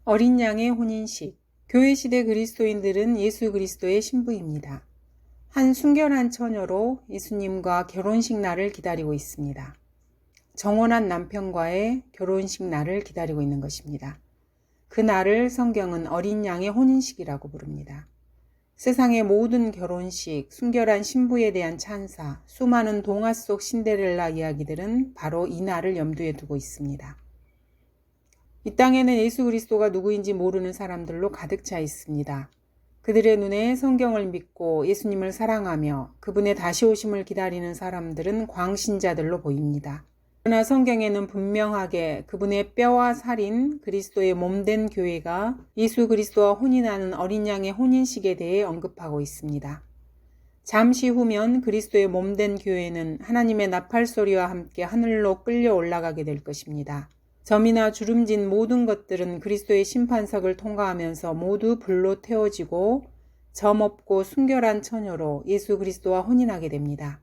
어린 양의 혼인식. 교회 시대 그리스도인들은 예수 그리스도의 신부입니다. 한 순결한 처녀로 예수님과 결혼식 날을 기다리고 있습니다. 정혼한 남편과의 결혼식 날을 기다리고 있는 것입니다. 그 날을 성경은 어린 양의 혼인식이라고 부릅니다. 세상의 모든 결혼식, 순결한 신부에 대한 찬사, 수많은 동화 속 신데렐라 이야기들은 바로 이 날을 염두에 두고 있습니다. 이 땅에는 예수 그리스도가 누구인지 모르는 사람들로 가득 차 있습니다. 그들의 눈에 성경을 믿고 예수님을 사랑하며 그분의 다시 오심을 기다리는 사람들은 광신자들로 보입니다. 그러나 성경에는 분명하게 그분의 뼈와 살인 그리스도의 몸된 교회가 예수 그리스도와 혼인하는 어린 양의 혼인식에 대해 언급하고 있습니다. 잠시 후면 그리스도의 몸된 교회는 하나님의 나팔소리와 함께 하늘로 끌려 올라가게 될 것입니다. 점이나 주름진 모든 것들은 그리스도의 심판석을 통과하면서 모두 불로 태워지고 점 없고 순결한 처녀로 예수 그리스도와 혼인하게 됩니다.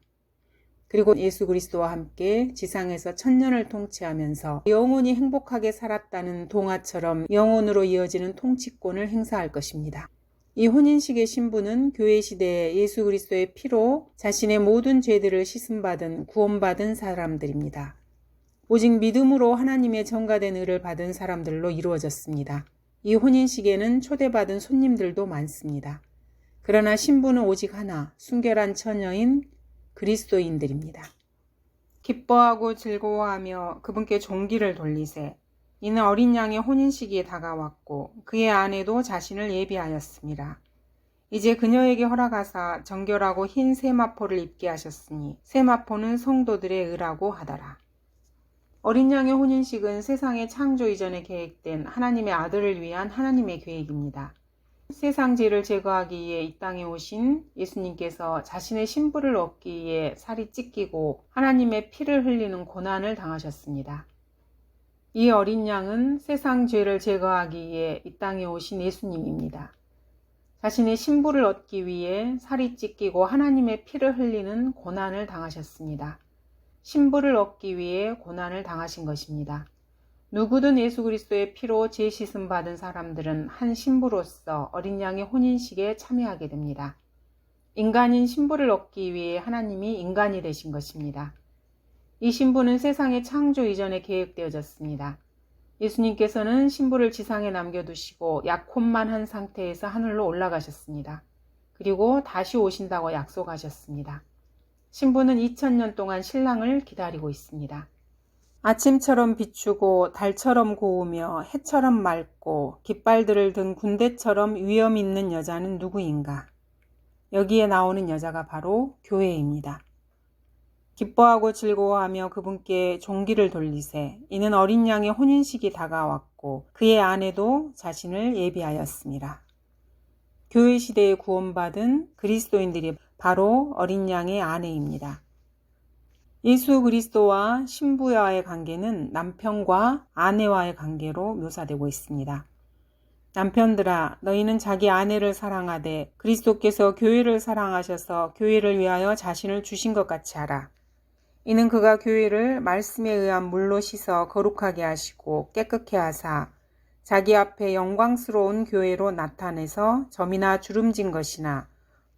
그리고 예수 그리스도와 함께 지상에서 천년을 통치하면서 영원히 행복하게 살았다는 동화처럼 영원으로 이어지는 통치권을 행사할 것입니다. 이 혼인식의 신부는 교회 시대에 예수 그리스도의 피로 자신의 모든 죄들을 씻음받은 구원받은 사람들입니다. 오직 믿음으로 하나님의 전가된 의를 받은 사람들로 이루어졌습니다. 이 혼인식에는 초대받은 손님들도 많습니다. 그러나 신부는 오직 하나, 순결한 처녀인 그리스도인들입니다. 기뻐하고 즐거워하며 그분께 종기를 돌리세. 이는 어린 양의 혼인식이 다가왔고 그의 아내도 자신을 예비하였습니다. 이제 그녀에게 허락하사 정결하고 흰 세마포를 입게 하셨으니 세마포는 성도들의 의라고 하더라. 어린 양의 혼인식은 세상의 창조 이전에 계획된 하나님의 아들을 위한 하나님의 계획입니다. 세상 죄를 제거하기 위해 이 땅에 오신 예수님께서 자신의 신부를 얻기 위해 살이 찢기고 하나님의 피를 흘리는 고난을 당하셨습니다. 이 어린 양은 세상 죄를 제거하기 위해 이 땅에 오신 예수님입니다. 자신의 신부를 얻기 위해 살이 찢기고 하나님의 피를 흘리는 고난을 당하셨습니다. 신부를 얻기 위해 고난을 당하신 것입니다. 누구든 예수 그리스도의 피로 죄 씻음 받은 사람들은 한 신부로서 어린 양의 혼인식에 참여하게 됩니다. 인간인 신부를 얻기 위해 하나님이 인간이 되신 것입니다. 이 신부는 세상의 창조 이전에 계획되어졌습니다. 예수님께서는 신부를 지상에 남겨두시고 약혼만 한 상태에서 하늘로 올라가셨습니다. 그리고 다시 오신다고 약속하셨습니다. 신부는 2000년 동안 신랑을 기다리고 있습니다. 아침처럼 비추고 달처럼 고우며 해처럼 맑고 깃발들을 든 군대처럼 위엄 있는 여자는 누구인가? 여기에 나오는 여자가 바로 교회입니다. 기뻐하고 즐거워하며 그분께 종기를 돌리세. 이는 어린 양의 혼인식이 다가왔고 그의 아내도 자신을 예비하였습니다. 교회 시대에 구원받은 그리스도인들이 바로 어린 양의 아내입니다. 예수 그리스도와 신부와의 관계는 남편과 아내와의 관계로 묘사되고 있습니다. 남편들아, 너희는 자기 아내를 사랑하되 그리스도께서 교회를 사랑하셔서 교회를 위하여 자신을 주신 것 같이 하라. 이는 그가 교회를 말씀에 의한 물로 씻어 거룩하게 하시고 깨끗게 하사 자기 앞에 영광스러운 교회로 나타내서 점이나 주름진 것이나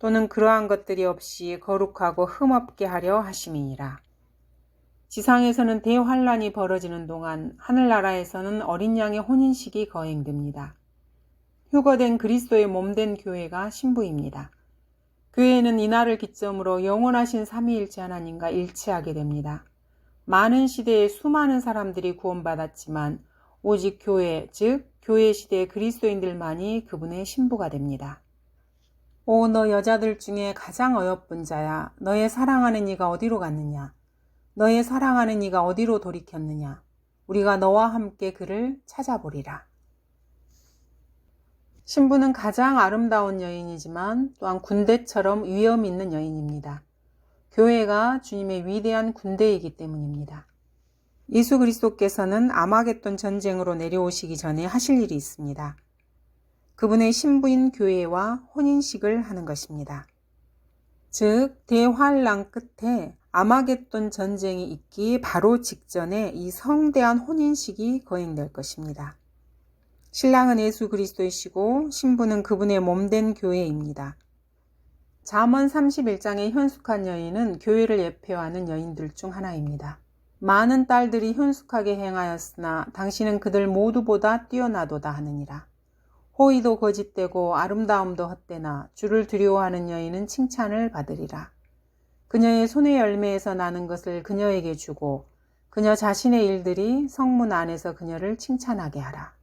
또는 그러한 것들이 없이 거룩하고 흠없게 하려 하심이니라. 지상에서는 대환란이 벌어지는 동안 하늘나라에서는 어린 양의 혼인식이 거행됩니다. 휴거된 그리스도의 몸된 교회가 신부입니다. 교회는 이날을 기점으로 영원하신 삼위일체 하나님과 일치하게 됩니다. 많은 시대에 수많은 사람들이 구원받았지만 오직 교회, 즉 교회 시대의 그리스도인들만이 그분의 신부가 됩니다. 오, 너 여자들 중에 가장 어여쁜 자야. 너의 사랑하는 이가 어디로 갔느냐? 너의 사랑하는 이가 어디로 돌이켰느냐? 우리가 너와 함께 그를 찾아보리라. 신부는 가장 아름다운 여인이지만 또한 군대처럼 위엄 있는 여인입니다. 교회가 주님의 위대한 군대이기 때문입니다. 예수 그리스도께서는 아마겟돈 전쟁으로 내려오시기 전에 하실 일이 있습니다. 그분의 신부인 교회와 혼인식을 하는 것입니다. 즉, 대환란 끝에 아마겟돈 전쟁이 있기 바로 직전에 이 성대한 혼인식이 거행될 것입니다. 신랑은 예수 그리스도이시고 신부는 그분의 몸된 교회입니다. 잠언 31장의 현숙한 여인은 교회를 예표하는 여인들 중 하나입니다. 많은 딸들이 현숙하게 행하였으나 당신은 그들 모두보다 뛰어나도다 하느니라. 호의도 거짓되고 아름다움도 헛되나 주를 두려워하는 여인은 칭찬을 받으리라. 그녀의 손의 열매에서 나는 것을 그녀에게 주고 그녀 자신의 일들이 성문 안에서 그녀를 칭찬하게 하라.